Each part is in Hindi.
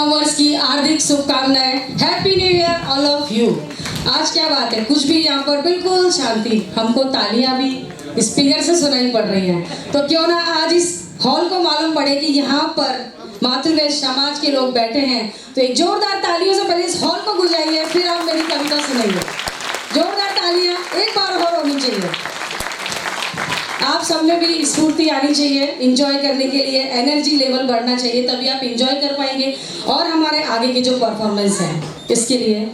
वर्ष की हार्दिक शुभकामनाएं। Happy new year all of you. आज क्या बात है, कुछ भी यहाँ पर बिल्कुल शांति, हमको तालियां भी स्पीकर से सुनाई पड़ रही हैं। तो क्यों ना आज इस हॉल को मालूम पड़े कि यहाँ पर मातृवैश्य समाज के लोग बैठे हैं। तो एक जोरदार तालियों से पहले इस हॉल को गुजारिए, फिर आप मेरी कविता सुनाइए। जोरदार तालियां एक बार और होनी चाहिए। आप सब में भी स्फूर्ति आनी चाहिए, एंजॉय करने के लिए एनर्जी लेवल बढ़ना चाहिए, तभी आप एंजॉय कर पाएंगे। और हमारे आगे के जो परफॉर्मेंस है, इसके लिए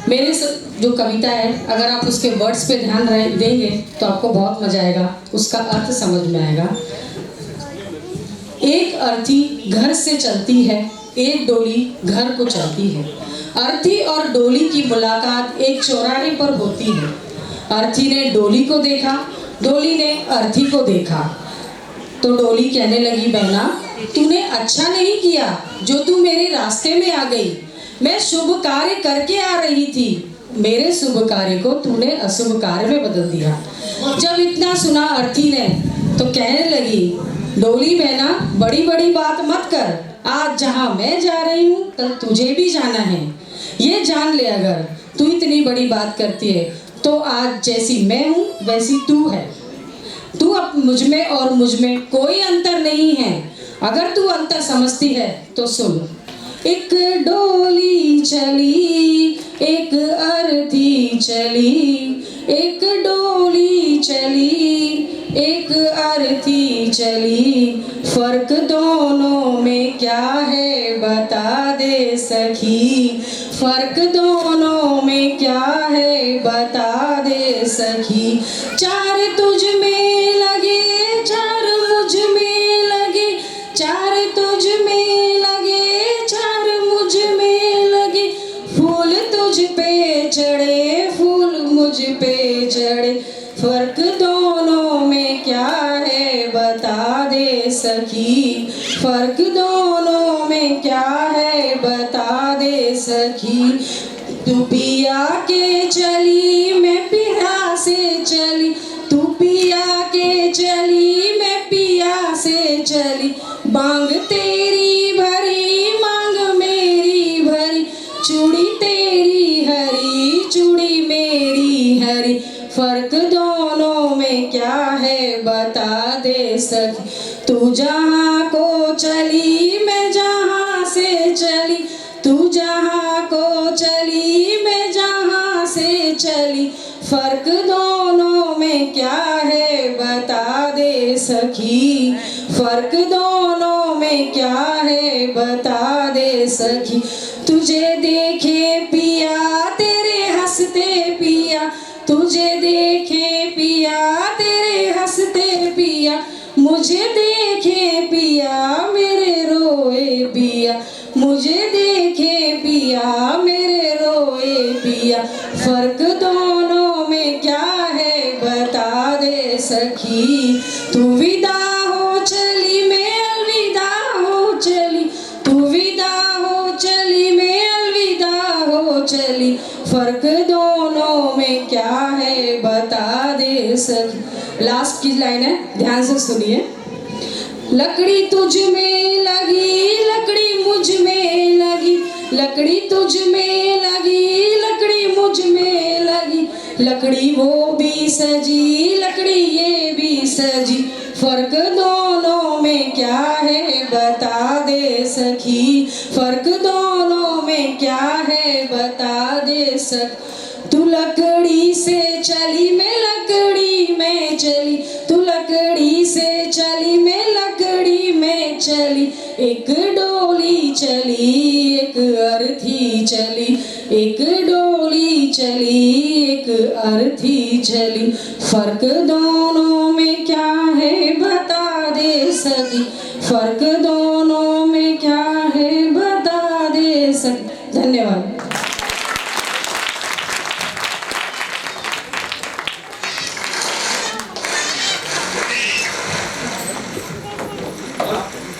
मेरे जो कविता है, अगर आप उसके वर्ड्स पे ध्यान देंगे तो आपको बहुत मजा आएगा, उसका अर्थ समझ में आएगा। एक अर्थी घर से चलती है, एक डोली घर को चलती है। अर्थी और डोली की मुलाकात एक चौराहे पर होती है। अर्थी ने डोली को देखा, डोली ने अर्थी को देखा। तो डोली कहने लगी, बहना तूने अच्छा नहीं किया जो तू मेरे रास्ते में आ गई। मैं शुभ कार्य करके आ रही थी, मेरे शुभ कार्य को तूने अशुभ कार्य में बदल दिया। जब इतना सुना अर्थी ने तो कहने लगी, डोली बहना बड़ी बड़ी बात मत कर, आज जहाँ मैं जा रही हूँ तब तुझे भी जाना है। ये जान ले, अगर तू इतनी बड़ी बात करती है तो आज जैसी मैं हूँ वैसी तू है। तू अब मुझ में और मुझ में कोई अंतर नहीं है। अगर तू अंतर समझती है तो सुन। एक डोली चली, एक अर्थी चली, एक डोली चली, एक अर्थी चली। फर्क दोनों में क्या है बता दे सखी, फर्क दोनों में क्या है बता दे सखी। चार तुझ में लगे, चार मुझ में लगे, चार तुझ में लगे, चार मुझ में लगे। फूल तुझ पे चढ़े, फूल मुझ पे चढ़े। फर्क दोनों में क्या है बता दे सखी, फर्क दोनों में क्या है बता दे सखी। तू पिया के चली, मैं पिया से चली, तू पिया के चली, मैं पिया से चली। मांग तेरी भरी, मांग मेरी भरी, चूड़ी तेरी हरी, चूड़ी मेरी हरी। फर्क दोनों में क्या है बता दे सखी। तू जहाँ को चली, मैं जहाँ से चली, तू जहाँ को चली, मैं जहाँ से चली। फर्क दोनों में क्या है बता दे सखी, फर्क दोनों में क्या है बता दे सखी। तुझे देखे पिया तेरे हंसते पिया, तुझे देखे पिया तेरे हंसते पिया। मुझे देखे पिया मेरे रोए पिया, मुझे देखे पिया मेरे रोए पिया। फर्क दोनों में क्या है बता दे सखी। तू विदा हो चली, मैं अलविदा हो चली, तू विदा हो चली, मैं अलविदा हो चली। फर्क दोनों में क्या है बता दे सखी। लास्ट की लाइन है, ध्यान से सुनिए। लकड़ी तुझ में लगी, लकड़ी मुझ में लगी, लकड़ी तुझ में लगी, लकड़ी मुझ में लगी। लकड़ी वो भी सजी, लकड़ी ये भी सजी। फर्क दोनों में क्या है बता दे सखी, फर्क दोनों में क्या है बता दे सखी। तू लकड़ी से चली, मैं लकड़ी में चली, तू लकड़ी से चली, मैं लकड़ी में चली। एक डोली चली, एक अर्थी चली, एक डोली चली, एक अर्थी चली। फर्क दोनों में क्या है बता दे सकी, फर्क दोनों में क्या है बता दे सकी। धन्यवाद।